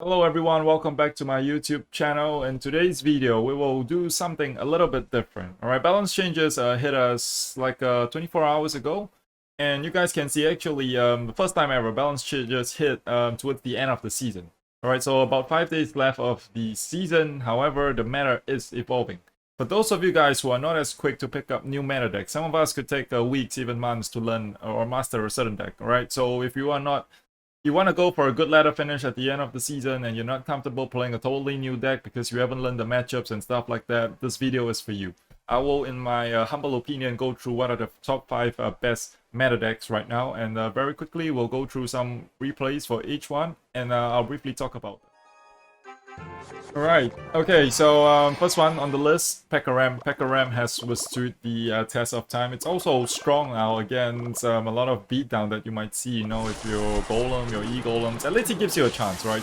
Hello everyone, welcome back to my YouTube channel. In today's video, we will do something a little bit different. Alright, balance changes hit us like 24 hours ago. And you guys can see actually the first time ever balance changes hit towards the end of the season. Alright, so about 5 days left of the season. However, the meta is evolving. For those of you guys who are not as quick to pick up new meta decks, some of us could take weeks, even months to learn or master a certain deck. Alright, so if you are not you want to go for a good ladder finish at the end of the season and you're not comfortable playing a totally new deck because you haven't learned the matchups and stuff like that, this video is for you. I will, in my humble opinion, go through what are the top 5 best meta decks right now, and very quickly we'll go through some replays for each one, and I'll briefly talk about them. Alright, okay, so first one on the list, Pekka. Pekka has withstood the test of time. It's also strong now against a lot of beatdown that you might see, you know, if your Golem, your E-Golems. At least it gives you a chance, right?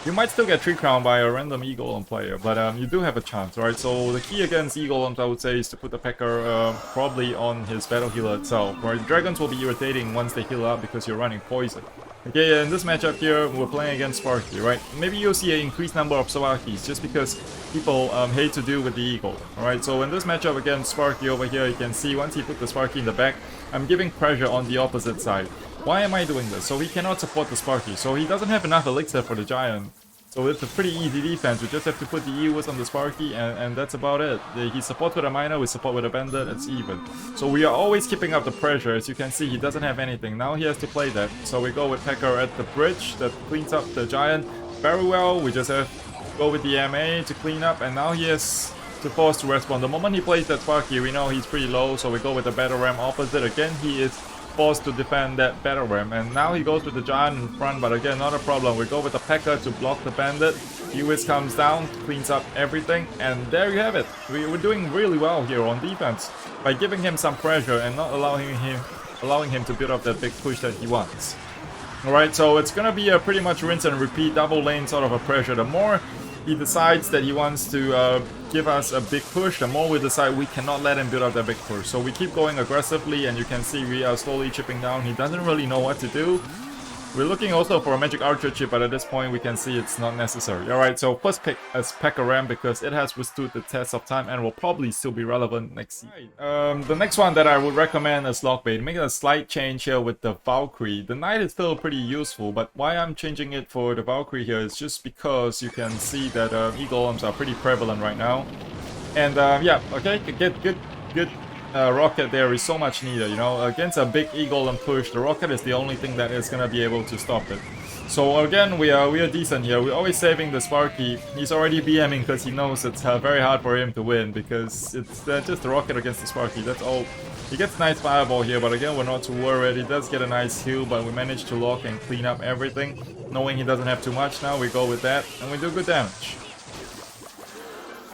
You might still get 3 crown by a random E-Golem player, but you do have a chance, right? So the key against E-Golems, I would say, is to put the Pekka probably on his battle healer itself, right? The dragons will be irritating once they heal up because you're running poison. Okay, in this matchup here, we're playing against Sparky, right? Maybe you'll see an increased number of Sawakis just because people hate to deal with the Eagle. Alright, so in this matchup against Sparky over here, you can see once he put the Sparky in the back, I'm giving pressure on the opposite side. Why am I doing this? So he cannot support the Sparky, so he doesn't have enough elixir for the Giant. So it's a pretty easy defense. We just have to put the E-Woods on the Sparky, and that's about it. He supports with a Miner, we support with a Bandit, it's even. So we are always keeping up the pressure. As you can see, he doesn't have anything. Now he has to play that. So we go with Pekka at the bridge that cleans up the Giant very well. We just have to go with the MA to clean up, and now he has to force to respond. The moment he plays that Sparky, we know he's pretty low, so we go with the Battle Ram opposite. Again, he is forced to defend that Battle Ram, and now he goes with the Giant in front, but again, not a problem. We go with the Pekka to block the Bandit. Uwis comes down, cleans up everything, and there you have it. We're doing really well here on defense by giving him some pressure and not allowing him to build up that big push that he wants. Alright, so it's gonna be a pretty much rinse and repeat double lane sort of a pressure. The more he decides that he wants to give us a big push, the more we decide we cannot let him build up that big push. So we keep going aggressively, and you can see we are slowly chipping down. He doesn't really know what to do. We're looking also for a Magic Archer chip, but at this point we can see it's not necessary. Alright, so first pick is Pekka because it has withstood the test of time and will probably still be relevant next season. The next one that I would recommend is Lockbait. Make a slight change here with the Valkyrie. The Knight is still pretty useful, but why I'm changing it for the Valkyrie here is just because you can see that E-Golems are pretty prevalent right now. And yeah, okay, good rocket there is so much needed, you know. Against a big E-Golem push, the rocket is the only thing that is gonna be able to stop it. So again, we are decent here. We're always saving the Sparky. He's already BMing because he knows it's very hard for him to win because it's just the rocket against the Sparky. That's all. He gets nice fireball here, but again, we're not too worried. He does get a nice heal, but we managed to lock and clean up everything. Knowing he doesn't have too much now, we go with that, and we do good damage.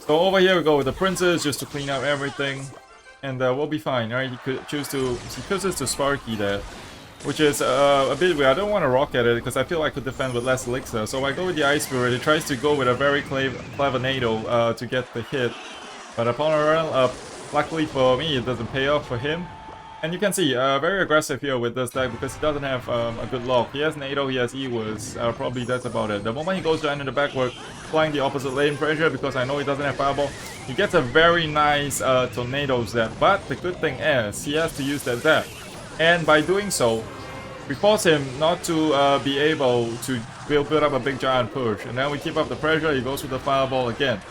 So over here, we go with the Princess just to clean up everything. And we'll be fine, right? He chooses to Sparky there, which is a bit weird. I don't want to rock at it because I feel I could defend with less elixir. So I go with the Ice Spirit. He tries to go with a very clever NATO to get the hit. But upon a run, luckily for me, it doesn't pay off for him. And you can see, very aggressive here with this deck because he doesn't have a good lock. He has NATO, he has E-Wiz, probably that's about it. The moment he goes down in the backward, flying the opposite lane pressure because I know he doesn't have Fireball, he gets a very nice Tornado Zap. But the good thing is, he has to use that Zap. And by doing so, we force him not to be able to build up a big giant push. And then we keep up the pressure, he goes with the Fireball again.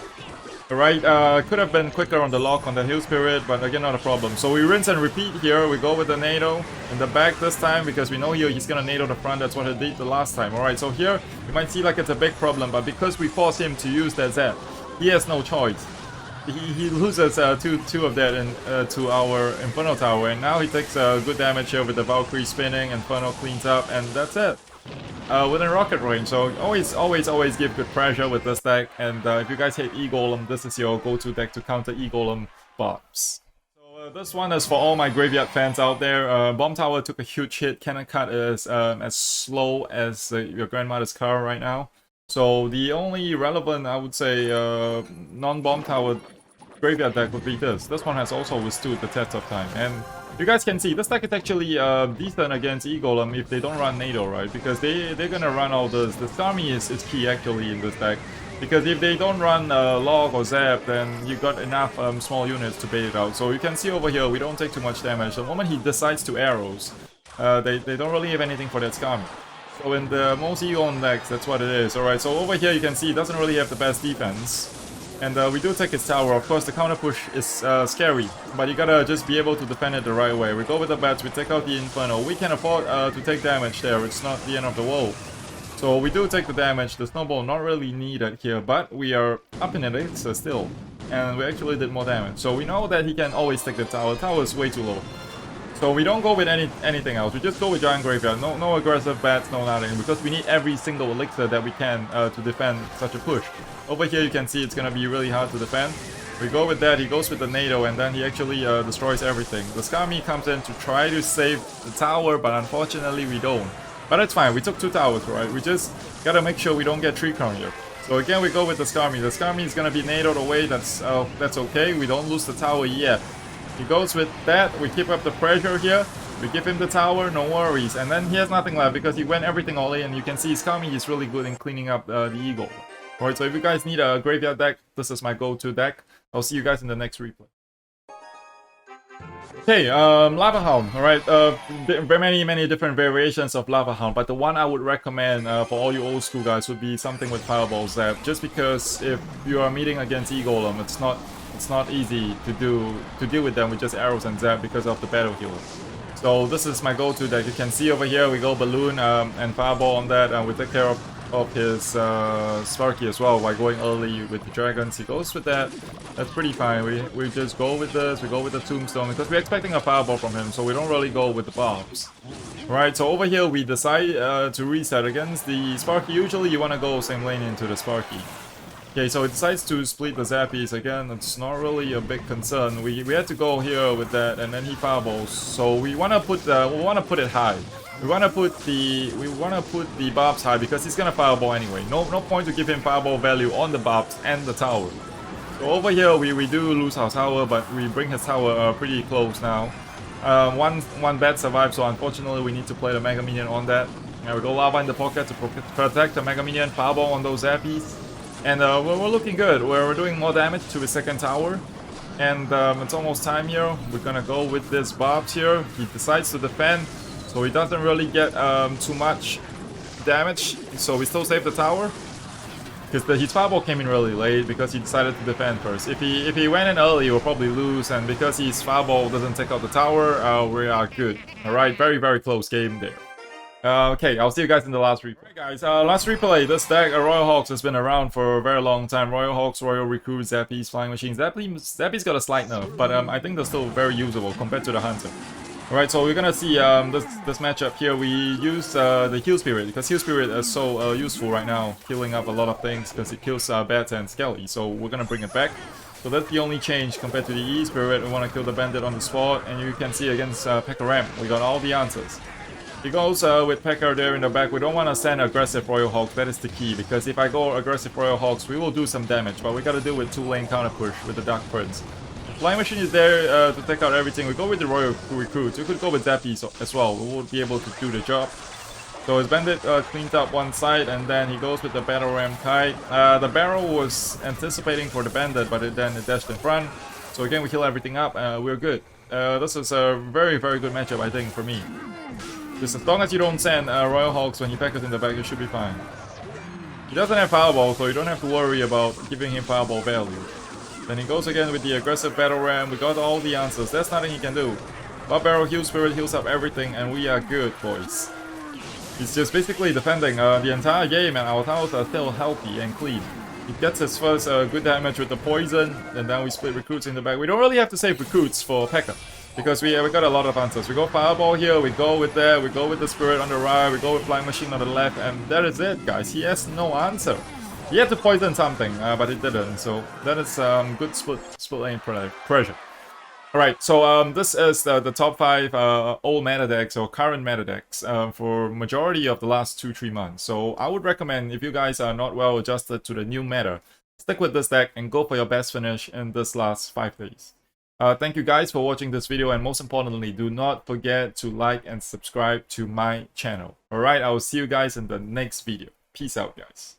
Alright, could have been quicker on the lock on the Heal Spirit, but again, not a problem. So we rinse and repeat here. We go with the NATO in the back this time because we know here he's gonna NATO the front. That's what he did the last time. Alright, so here you might see like it's a big problem, but because we force him to use that Zap, he has no choice. He loses two of that to our Inferno Tower, and now he takes good damage here with the Valkyrie spinning. Inferno cleans up, and that's it. Within rocket range, so always give good pressure with this deck, and if you guys hate E-Golem, this is your go-to deck to counter E-Golem bombs. So this one is for all my Graveyard fans out there. Bomb Tower took a huge hit. Cannon Cut is as slow as your grandmother's car right now. So the only relevant, I would say, non-Bomb Tower Graveyard deck would be this. This one has also withstood the test of time, and You guys can see this deck is actually decent against E-Golem if they don't run NATO, right? Because they're gonna run all this. The Starmie is key actually in this deck. Because if they don't run Log or Zap, then you got enough small units to bait it out. So you can see over here, we don't take too much damage. The moment he decides to arrows, they don't really have anything for that Starmie. So in the most E-Golem decks, that's what it is. Alright, so over here you can see it doesn't really have the best defense. And we do take his tower. Of course, the counter push is scary, but you gotta just be able to defend it the right way. We go with the bats, we take out the Inferno. We can afford to take damage there. It's not the end of the world. So we do take the damage. The snowball not really needed here, but we are up in it still. And we actually did more damage. So we know that he can always take the tower. The tower is way too low. So we don't go with anything else. We just go with Giant Graveyard. No aggressive bats, no nothing. Because we need every single elixir that we can to defend such a push. Over here you can see it's gonna be really hard to defend. We go with that, he goes with the NATO, and then he actually destroys everything. The Skami comes in to try to save the tower, but unfortunately we don't. But it's fine, we took 2 towers, right? We just gotta make sure we don't get 3 crown here. So again we go with the Skami. The Skami is gonna be NATO'd away, that's okay. We don't lose the tower yet. He goes with that, we keep up the pressure here. We give him the tower, no worries. And then he has nothing left because he went everything all in. You can see Skami is really good in cleaning up the Eagle. Alright, so if you guys need a graveyard deck, this is my go-to deck. I'll see you guys in the next replay. Okay, Lava Hound, alright, many different variations of Lava Hound, but the one I would recommend for all you old school guys would be something with Fireball Zap, just because if you are meeting against E-Golem, it's not easy to deal with them with just arrows and Zap because of the battle heal. So this is my go-to deck. You can see over here we go Balloon and Fireball on that, and we take care of his Sparky as well by going early with the dragons. He goes with that. That's pretty fine. We just go with this. We go with the Tombstone because we're expecting a Fireball from him, so we don't really go with the bombs. Right, so over here we decide to reset against the Sparky. Usually you want to go same lane into the Sparky. Okay, so it decides to split the Zappies again. It's not really a big concern. We had to go here with that, and then he fireballs. So we want to put it high. We want to put the bobs high because he's gonna fireball anyway. No point to give him fireball value on the bobs and the tower. So over here we do lose our tower, but we bring his tower pretty close now. One bat survives, so unfortunately we need to play the Mega Minion on that. And we go Lava in the pocket to protect the Mega Minion, fireball on those Zappies. And we're looking good. We're doing more damage to his second tower. And it's almost time here. We're gonna go with this Bobs here. He decides to defend, so he doesn't really get too much damage. So we still save the tower. Because his fireball came in really late because he decided to defend first. If he went in early, we'll probably lose. And because his fireball doesn't take out the tower, we are good. Alright, very close game there. Okay, I'll see you guys in the last replay. Right, guys, last replay, this deck, Royal Hawks, has been around for a very long time. Royal Hawks, Royal Recruit, Zappies, Flying Machines. Zappies got a slight nerf, but I think they're still very usable compared to the Hunter. Alright, so we're gonna see this matchup here. We use the Heal Spirit, because Heal Spirit is so useful right now, healing up a lot of things, because it kills Bats and Skelly, so we're gonna bring it back. So that's the only change compared to the E Spirit. We want to kill the Bandit on the spot, and you can see against Pekka Ramp, we got all the answers. He goes with Pekka there in the back. We don't want to send aggressive Royal Hawks, that is the key, because if I go aggressive Royal Hawks, we will do some damage, but we gotta deal with 2-lane counter push with the Dark Prince. Flying Machine is there to take out everything. We go with the Royal Recruits. We could go with Zappies as well. We won't be able to do the job. So his Bandit cleans up one side, and then he goes with the Battle Ram Kite. The barrel was anticipating for the Bandit, but then it dashed in front. So again, we heal everything up. We're good. This is a very good matchup, I think, for me. Just as long as you don't send Royal Hawks when he Pekka's in the back, you should be fine. He doesn't have Fireball, so you don't have to worry about giving him Fireball value. Then he goes again with the aggressive Battle Ram. We got all the answers. There's nothing he can do. Bob Barrel, Heal Spirit, heals up everything, and we are good, boys. He's just basically defending the entire game, and our towers are still healthy and clean. He gets his first good damage with the poison, and then we split recruits in the back. We don't really have to save recruits for Pekka, because we got a lot of answers. We go Fireball here, we go with that, we go with the Spirit on the right, we go with Flying Machine on the left, and that is it, guys. He has no answer. He had to poison something, but it didn't, so that is good split lane pressure. Alright, so this is the top 5 old meta decks or current meta decks for majority of the last 2-3 months. So I would recommend, if you guys are not well adjusted to the new meta, stick with this deck and go for your best finish in this last 5 days. Thank you guys for watching this video, and most importantly, do not forget to like and subscribe to my channel. Alright, I will see you guys in the next video. Peace out, guys.